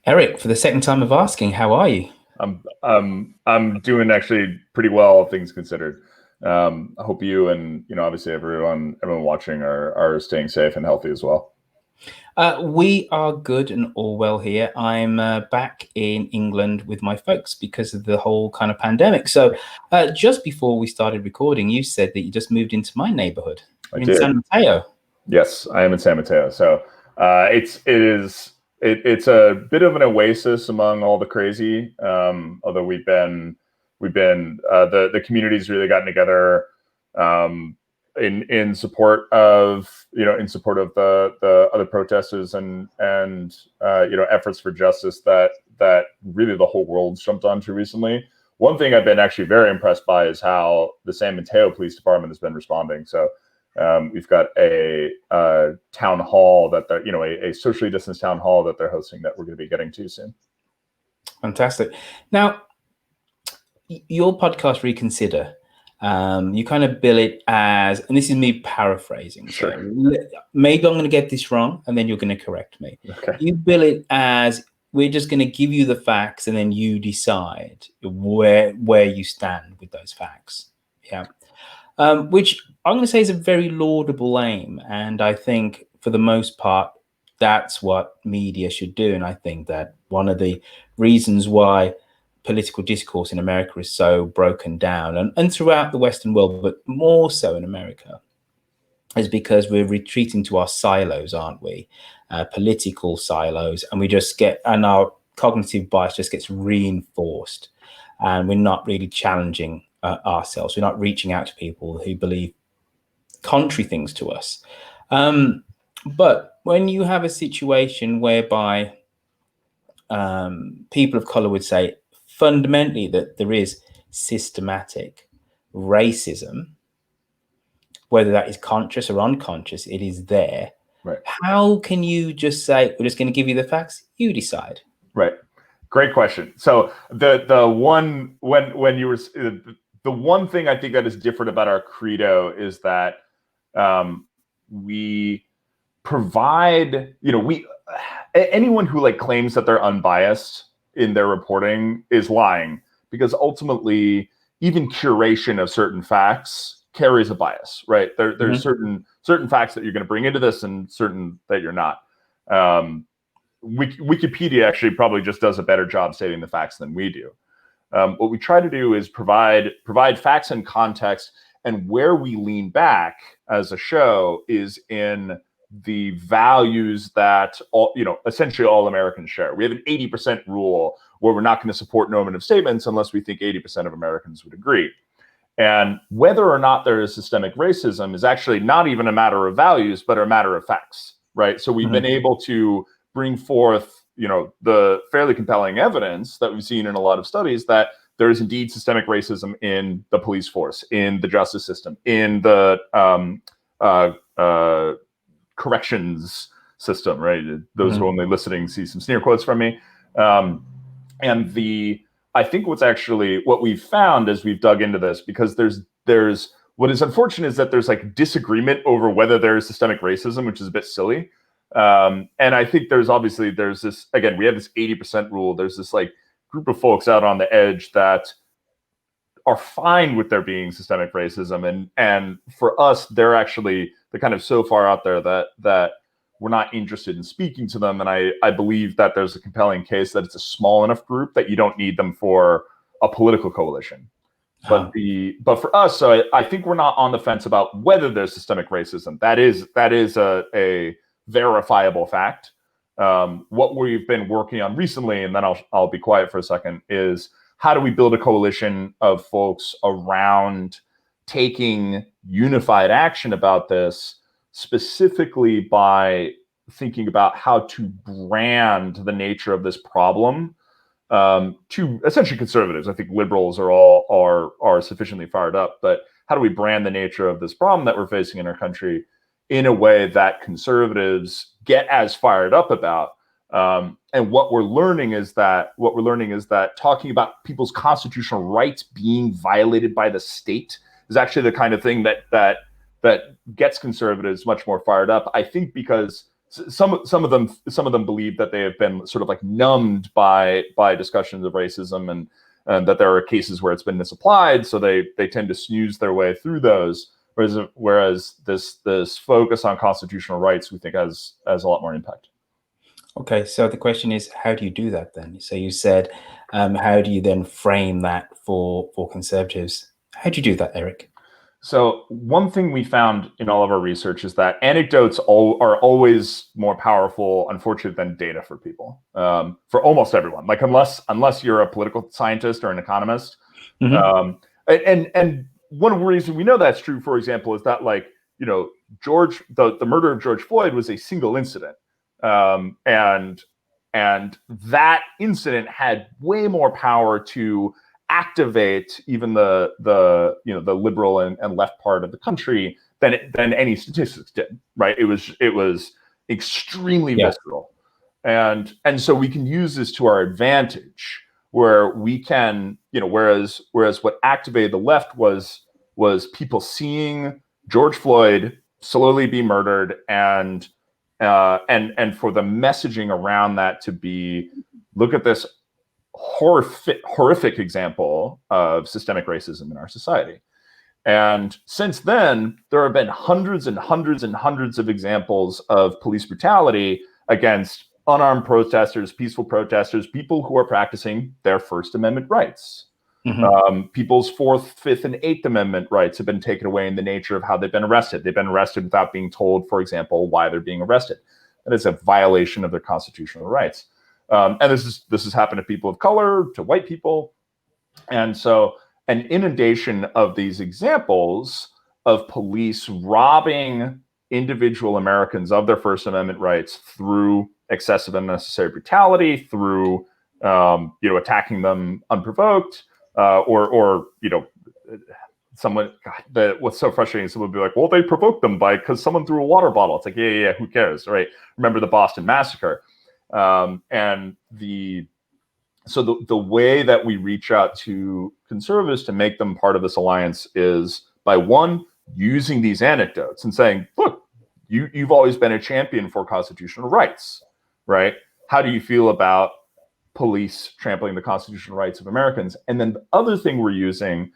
Eric, for the second time of asking, how are you? I'm doing actually pretty well, all things considered. I hope you and obviously everyone watching are staying safe and healthy as well. We are good and all well here. I'm back in England with my folks because of the whole kind of pandemic. So, just before we started recording, you said that you just moved into my neighborhood. I You're in did. San Mateo. Yes, I am in San Mateo. So it's a bit of an oasis among all the crazy. Although the community's really gotten together um, in support of the other protesters and efforts for justice that really the whole world's jumped onto recently. One thing I've been actually very impressed by is how the San Mateo Police Department has been responding. So we've got a town hall that a socially distanced town hall that they're hosting that we're going to be getting to soon. Fantastic. Now, your podcast, Reconsider, you kind of bill it as, and this is me paraphrasing. Sure. So maybe I'm going to get this wrong, and then you're going to correct me. Okay. You bill it as we're just going to give you the facts, and then you decide where you stand with those facts. Yeah. Which I'm going to say is a very laudable aim. And I think for the most part, that's what media should do. And I think that one of the reasons why political discourse in America is so broken down and throughout the Western world, but more so in America, is because we're retreating to our silos, aren't we? Political silos. And our cognitive bias just gets reinforced. And we're not really challenging ourselves. We're not reaching out to people who believe contrary things to us. But when you have a situation whereby people of color would say fundamentally that there is systematic racism, whether that is conscious or unconscious, it is there. Right. How can you just say, we're just going to give you the facts, you decide? Right. Great question. So the one thing I think that is different about our credo is that we provide, anyone who claims that they're unbiased in their reporting is lying, because ultimately even curation of certain facts carries a bias, right? There's certain facts that you're going to bring into this and certain that you're not. Wikipedia actually probably just does a better job stating the facts than we do. What we try to do is provide facts and context, and where we lean back as a show is in the values that essentially all Americans share. We have an 80% rule where we're not going to support normative statements unless we think 80% of Americans would agree. And whether or not there is systemic racism is actually not even a matter of values, but a matter of facts, right? So we've been able to bring forth, the fairly compelling evidence that we've seen in a lot of studies that there is indeed systemic racism in the police force, in the justice system, in the corrections system, right? Those who are only listening see some sneer quotes from me. I think what we've found as we've dug into this, because there's what is unfortunate is that there's disagreement over whether there is systemic racism, which is a bit silly. And I think there's this, again, we have this 80% rule. There's this group of folks out on the edge that are fine with there being systemic racism. And for us, they're actually the kind of so far out there that we're not interested in speaking to them. And I believe that there's a compelling case that it's a small enough group that you don't need them for a political coalition. But for us, so I think we're not on the fence about whether there's systemic racism. That is a verifiable fact. What we've been working on recently, and then I'll be quiet for a second, is how do we build a coalition of folks around taking unified action about this, specifically by thinking about how to brand the nature of this problem to essentially conservatives. I think liberals are sufficiently fired up, but how do we brand the nature of this problem that we're facing in our country in a way that conservatives get as fired up about? And what we're learning is that talking about people's constitutional rights being violated by the state is actually the kind of thing that gets conservatives much more fired up. I think because some of them believe that they have been sort of like numbed by discussions of racism, and that there are cases where it's been misapplied, so they tend to snooze their way through those. Whereas this focus on constitutional rights, we think has a lot more impact. Okay, so the question is, how do you do that then? So you said, how do you then frame that for conservatives? How do you do that, Erik? So one thing we found in all of our research is that anecdotes are always more powerful, unfortunately, than data for people, for almost everyone. Like unless you're a political scientist or an economist. Mm-hmm. And one of the reasons we know that's true, for example, is that like, you know, the murder of George Floyd was a single incident. And that incident had way more power to activate even the liberal and left part of the country than any statistics did, right? It was extremely visceral. And so we can use this to our advantage, where we can, whereas what activated the left was people seeing George Floyd slowly be murdered, and for the messaging around that to be, look at this horrific example of systemic racism in our society. And since then, there have been hundreds and hundreds and hundreds of examples of police brutality against unarmed protesters, peaceful protesters, people who are practicing their First Amendment rights. Mm-hmm. People's Fourth, Fifth, and Eighth Amendment rights have been taken away in the nature of how they've been arrested. They've been arrested without being told, for example, why they're being arrested. That is a violation of their constitutional rights. And this has happened to people of color, to white people. And so an inundation of these examples of police robbing individual Americans of their First Amendment rights through excessive and unnecessary brutality, through attacking them unprovoked, or someone. God, what's so frustrating is someone would be like, well, they provoked them because someone threw a water bottle. It's like, yeah, who cares, right? Remember the Boston Massacre. And the way that we reach out to conservatives to make them part of this alliance is by, one, using these anecdotes and saying, look, you've always been a champion for constitutional rights, right? How do you feel about police trampling the constitutional rights of Americans? And then the other thing we're using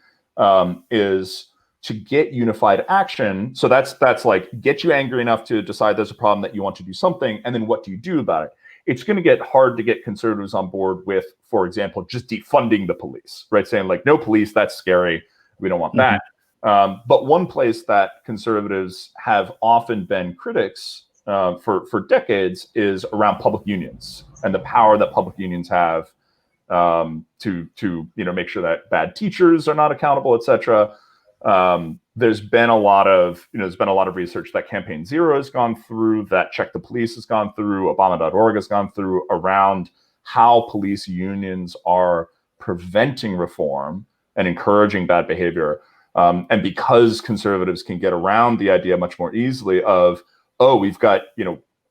is to get unified action. So that's like, get you angry enough to decide there's a problem that you want to do something, and then what do you do about it? It's going to get hard to get conservatives on board with, for example, just defunding the police, right? Saying like, no police, that's scary. We don't want that. But one place that conservatives have often been critics for decades is around public unions and the power that public unions have to make sure that bad teachers are not accountable, et cetera. There's been a lot of research that Campaign Zero has gone through, that Check the Police has gone through, Obama.org has gone through, around how police unions are preventing reform and encouraging bad behavior. And because conservatives can get around the idea much more easily of, oh, we've got,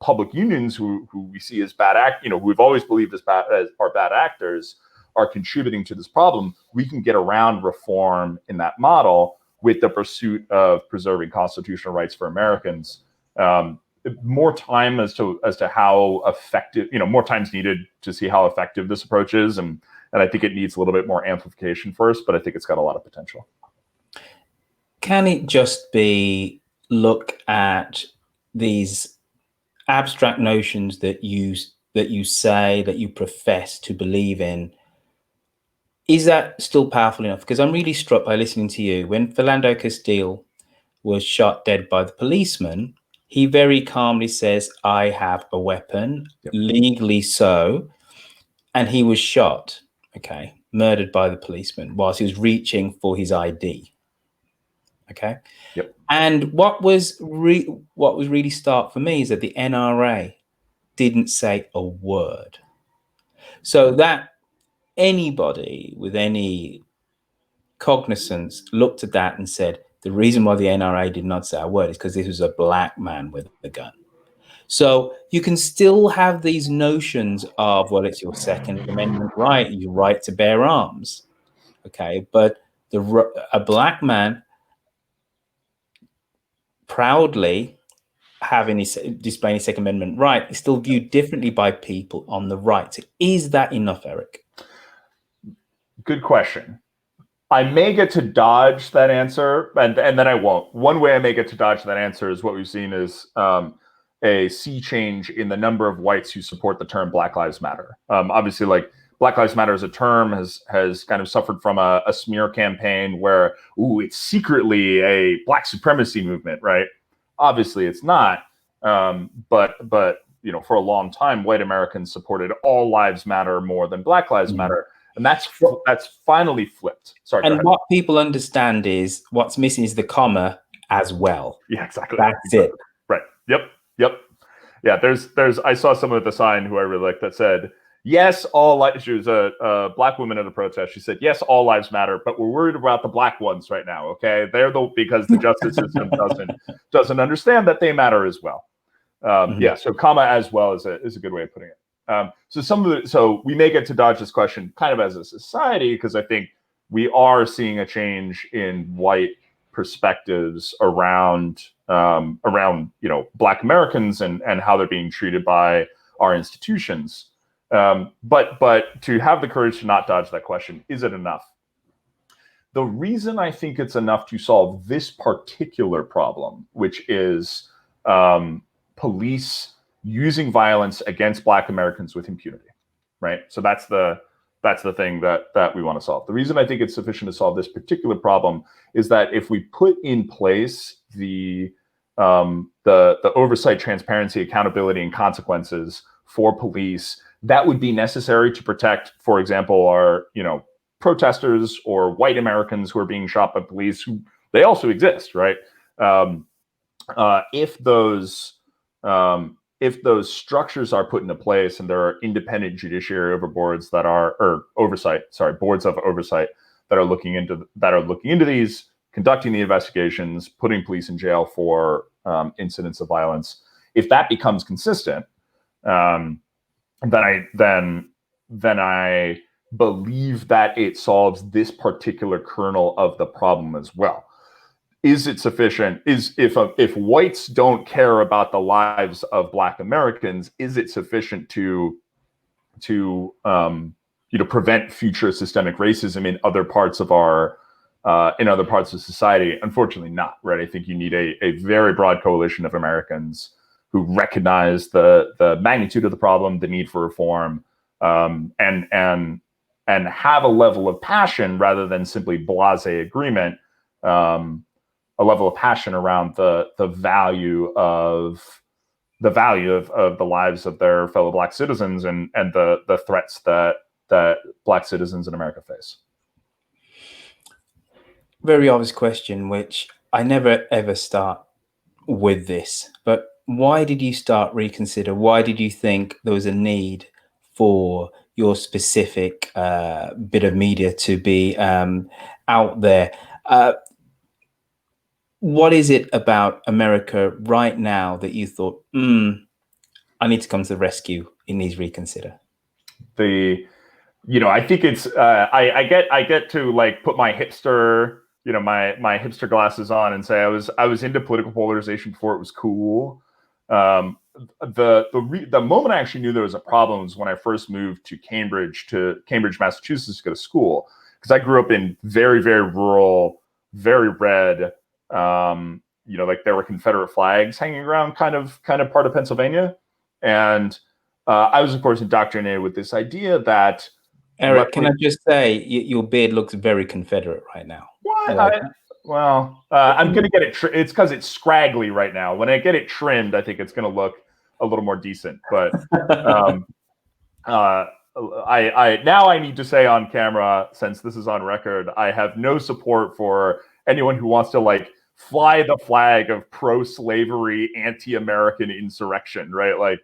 public unions who we see as bad who we've always believed as are bad actors, are contributing to this problem, we can get around reform in that model with the pursuit of preserving constitutional rights for Americans. More time as to how effective, more time's needed to see how effective this approach is. And I think it needs a little bit more amplification first, but I think it's got a lot of potential. Can it just be, look at these abstract notions that you say, that you profess to believe in? Is that still powerful enough? Because I'm really struck by listening to you. When Philando Castile was shot dead by the policeman, he very calmly says, I have a weapon, legally so. And he was shot, murdered by the policeman whilst he was reaching for his ID. Okay. Yep. And what was really stark for me is that the NRA didn't say a word. So that anybody with any cognizance looked at that and said, the reason why the NRA did not say a word is because this was a black man with a gun. So you can still have these notions of, well, it's your Second Amendment right, your right to bear arms. Okay. But a black man proudly display any Second Amendment right is still viewed differently by people on the right. So is that enough, Erik? Good question. I may get to dodge that answer, and then I won't. One way I may get to dodge that answer is what we've seen is a sea change in the number of whites who support the term Black Lives Matter. Obviously, like Black Lives Matter as a term has kind of suffered from a smear campaign where, it's secretly a Black supremacy movement, right? Obviously, it's not. But for a long time, white Americans supported all lives matter more than Black Lives matter. And that's finally flipped. Sorry. And what people understand is what's missing is the comma as well. Yeah, exactly. That's it. Right. Yep. Yeah. There's. I saw someone with a sign who I really liked that said, "Yes, all lives." She was a Black woman at a protest. She said, "Yes, all lives matter, but we're worried about the Black ones right now. Okay, because the justice system doesn't understand that they matter as well." Yeah. So comma as well is a good way of putting it. So we may get to dodge this question kind of as a society, because I think we are seeing a change in white perspectives around Black Americans and how they're being treated by our institutions. But to have the courage to not dodge that question, is it enough? The reason I think it's enough to solve this particular problem, which is police using violence against Black Americans with impunity, right? So that's the thing that we want to solve. The reason I think it's sufficient to solve this particular problem is that if we put in place the oversight, transparency, accountability, and consequences for police, that would be necessary to protect, for example, our protesters or white Americans who are being shot by police, who they also exist, right? If those structures are put into place and there are independent judiciary boards of oversight that are looking into these, conducting the investigations, putting police in jail for incidents of violence, if that becomes consistent, then I believe that it solves this particular kernel of the problem as well. Is it sufficient? If whites don't care about the lives of Black Americans, is it sufficient to prevent future systemic racism in other parts of society? Unfortunately, not. Right. I think you need a very broad coalition of Americans who recognize the magnitude of the problem, the need for reform, and have a level of passion rather than simply blasé agreement. A level of passion around the value of the lives of their fellow Black citizens and the threats that Black citizens in America face. Very obvious question, which I never ever start with this, but why did you start Reconsider? Why did you think there was a need for your specific bit of media to be out there? What is it about America right now that you thought, I need to come to the rescue in these Reconsider? I think it's I get to like put my hipster, my hipster glasses on and say I was into political polarization before it was cool. The moment I actually knew there was a problem was when I first moved to Cambridge, Massachusetts, to go to school, because I grew up in very, very rural, very red. Like there were Confederate flags hanging around kind of part of Pennsylvania. And I was, of course, indoctrinated with this idea that... Erik, can I just say, your beard looks very Confederate right now. What? I'm going to get it... it's because it's scraggly right now. When I get it trimmed, I think it's going to look a little more decent. But I need to say on camera, since this is on record, I have no support for anyone who wants to fly the flag of pro-slavery, anti-American insurrection, right?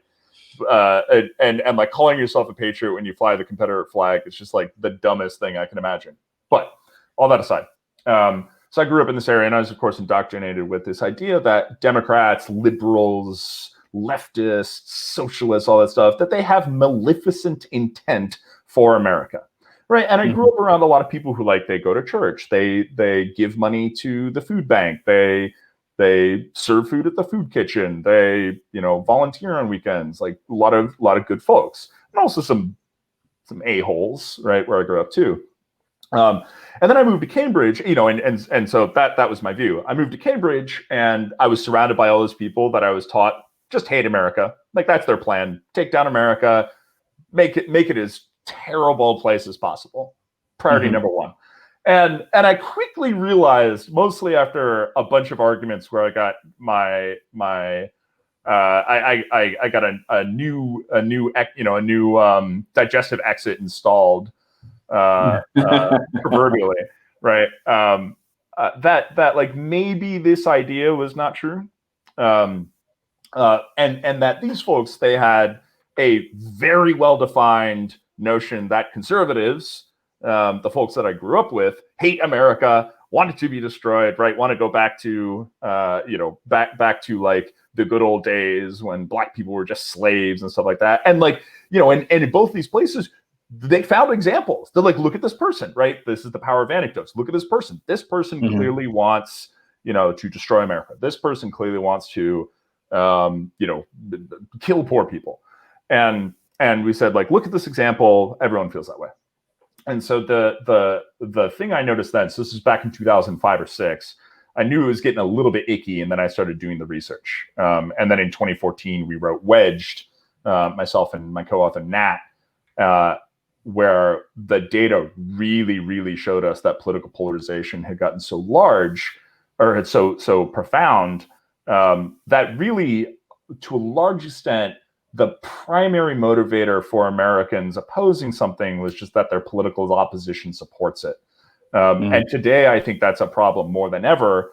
And calling yourself a patriot when you fly the Confederate flag is just the dumbest thing I can imagine. But all that aside, so I grew up in this area, and I was, of course, indoctrinated with this idea that Democrats, liberals, leftists, socialists, all that stuff, that they have maleficent intent for America. Right. And I grew up around a lot of people who they go to church, they give money to the food bank, they They serve food at the food kitchen. They, volunteer on weekends. Like a lot of good folks, and also some a-holes, right, where I grew up too. And then I moved to Cambridge, and so that was my view. I moved to Cambridge, and I was surrounded by all those people that I was taught just hate America. Like that's their plan: take down America, make it as terrible a place as possible. Priority number one. And I quickly realized, mostly after a bunch of arguments where I got I got a new digestive exit installed, proverbially, right? That like maybe this idea was not true, and that these folks, they had a very well defined notion that conservatives, the folks that I grew up with, hate America, want it to be destroyed, right? Want to go back to, back to like the good old days when black people were just slaves and stuff like that. And like, and in both these places, they found examples. They're like, look at this person, right? This is the power of anecdotes. Look at this person. This person clearly wants, to destroy America. This person clearly wants to, kill poor people. And we said, like, look at this example. Everyone feels that way. And so the thing I noticed then, so this is back in 2005 or 6, I knew it was getting a little bit icky, and then I started doing the research. And then in 2014, we wrote Wedged, myself and my co-author Nat, where the data really, really showed us that political polarization had gotten so large, or had so profound, that really, to a large extent, the primary motivator for Americans opposing something was just that their political opposition supports it. And today, I think that's a problem more than ever,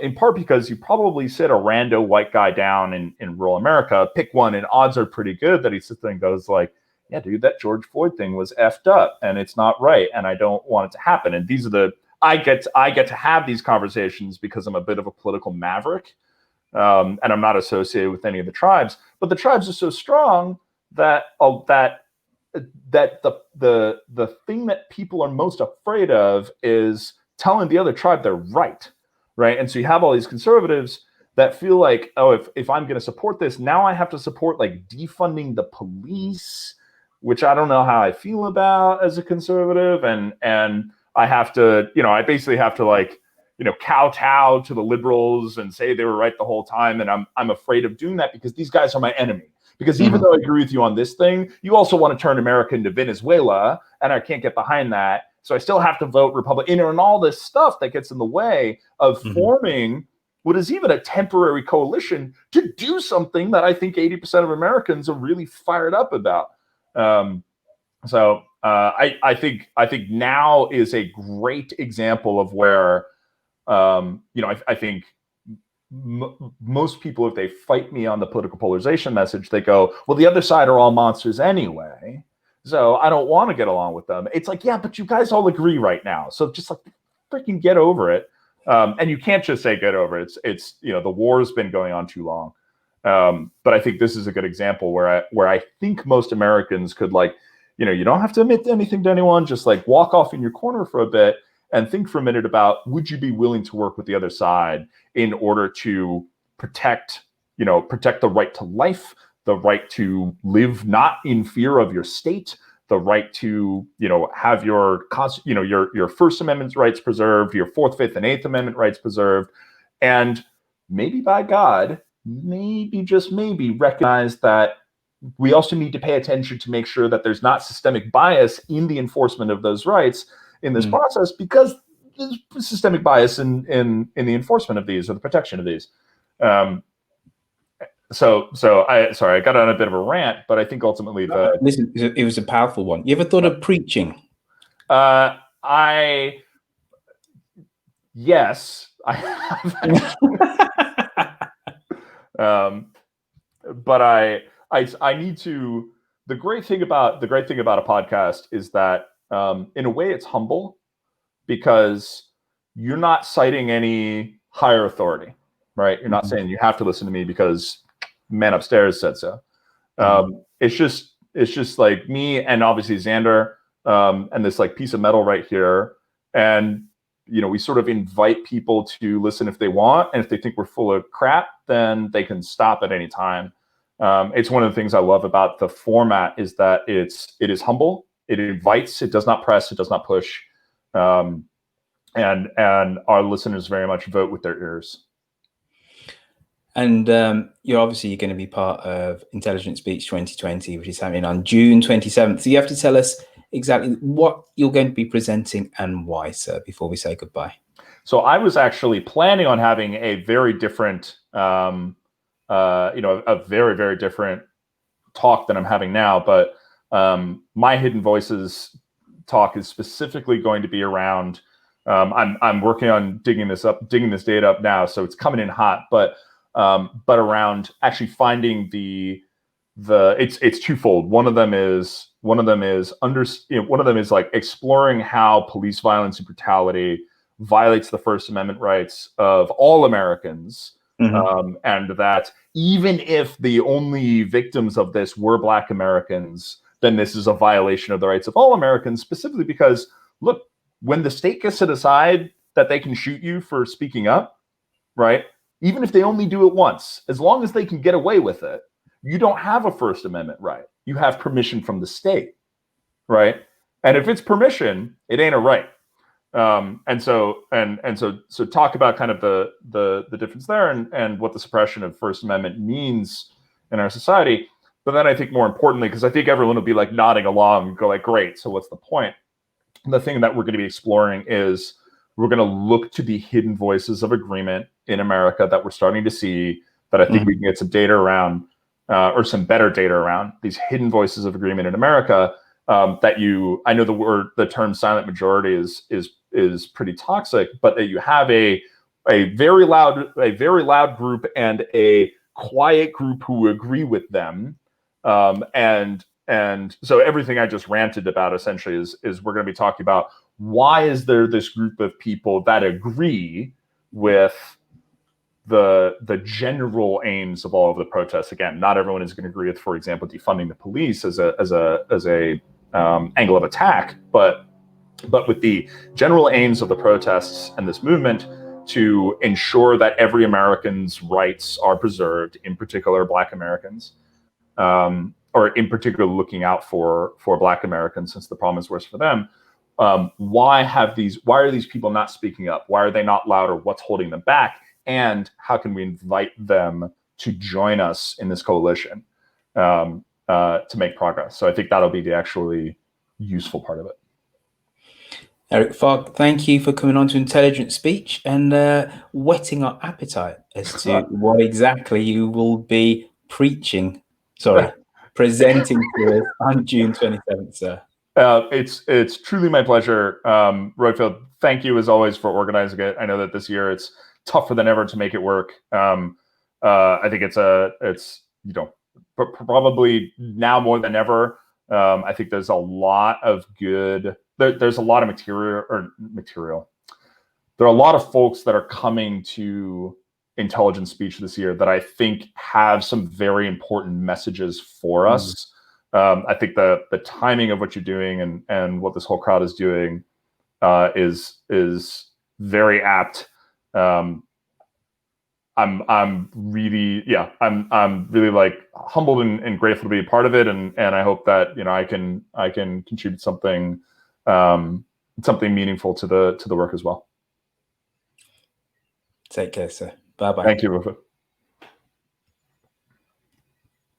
in part because you probably sit a rando white guy down in rural America, pick one, and odds are pretty good that he sits there and goes like, yeah, dude, that George Floyd thing was effed up and it's not right, and I don't want it to happen. And these are I get to have these conversations because I'm a bit of a political maverick. And I'm not associated with any of the tribes, but the tribes are so strong that the thing that people are most afraid of is telling the other tribe they're right. And so you have all these conservatives that feel like, oh, if I'm going to support this, now I have to support like defunding the police, which I don't know how I feel about as a conservative, and I have to, I basically have to like, kowtow to the liberals and say they were right the whole time. And I'm afraid of doing that because these guys are my enemy. Because even though I agree with you on this thing, you also want to turn America into Venezuela, and I can't get behind that. So I still have to vote Republican, and all this stuff that gets in the way of forming what is even a temporary coalition to do something that I think 80% of Americans are really fired up about. So I think now is a great example of where, I think most people, if they fight me on the political polarization message, they go, well, the other side are all monsters anyway, so I don't want to get along with them. It's like, yeah, but you guys all agree right now, so just like freaking get over it. And you can't just say get over it. It's the war's been going on too long. But I think this is a good example where I think most Americans could, like, you don't have to admit anything to anyone, just like walk off in your corner for a bit and think for a minute about, would you be willing to work with the other side in order to protect the right to life, the right to live not in fear of your state, the right to, have your First Amendment rights preserved, your Fourth, Fifth, and Eighth Amendment rights preserved, and maybe, by God, maybe, just maybe, recognize that we also need to pay attention to make sure that there's not systemic bias in the enforcement of those rights in this process, because there's systemic bias in the enforcement of these, or the protection of these. So I got on a bit of a rant, but I think ultimately listen, it was a powerful one. You ever thought of preaching? Yes, I have. But I need to. The great thing about a podcast is that, in a way, it's humble, because you're not citing any higher authority, right? You're not saying you have to listen to me because man upstairs said so. It's just like me and obviously Xander, and this like piece of metal right here, and we sort of invite people to listen if they want, and if they think we're full of crap, then they can stop at any time. It's one of the things I love about the format is that it is humble, it invites, it does not press, it does not push, and our listeners very much vote with their ears. And you're going to be part of Intelligent Speech 2020, which is happening on June 27th. So you have to tell us exactly what you're going to be presenting and why, sir, before we say goodbye. So I was actually planning on having a very different, a very, very different talk than I'm having now. But my Hidden Voices talk is specifically going to be around, I'm working on digging this data up now, so it's coming in hot, but around actually finding it's twofold. One of them is like exploring how police violence and brutality violates the First Amendment rights of all Americans, and that even if the only victims of this were Black Americans, then this is a violation of the rights of all Americans, specifically because, look, when the state gets to decide that they can shoot you for speaking up, right? Even if they only do it once, as long as they can get away with it, you don't have a First Amendment right. You have permission from the state, right? And if it's permission, it ain't a right. And so talk about kind of the difference there and what the suppression of First Amendment means in our society. But then I think more importantly, because I think everyone will be like nodding along and go like, great, so what's the point? And the thing that we're going to be exploring is we're going to look to the hidden voices of agreement in America that we're starting to see, that I think we can get some data around, or some better data around these hidden voices of agreement in America. I know the term silent majority is pretty toxic, but that you have a very loud group and a quiet group who agree with them, and so everything I just ranted about essentially is we're going to be talking about why is there this group of people that agree with the general aims of all of the protests. Again, not everyone is going to agree with, for example, defunding the police as a angle of attack, but with the general aims of the protests and this movement to ensure that every American's rights are preserved, in particular Black Americans, or in particular looking out for Black Americans, since the problem is worse for them. Why are these people not speaking up? Why are they not louder? What's holding them back? And how can we invite them to join us in this coalition to make progress? So I think that'll be the actually useful part of it. Erik Fogg, thank you for coming on to Intelligent Speech and whetting our appetite as to what exactly you will be presenting to us on June 27th, sir. It's truly my pleasure. Royfield, thank you as always for organizing it. I know that this year it's tougher than ever to make it work. I think it's probably now more than ever. I think there's a lot of there's a lot of material. There are a lot of folks that are coming to Intelligent Speech this year that I think have some very important messages for us. I think the timing of what you're doing and what this whole crowd is doing is very apt. I'm really like humbled and grateful to be a part of it, and I hope that I can contribute something meaningful to the work as well. Take care, sir. Bye bye. Thank you, Rufa.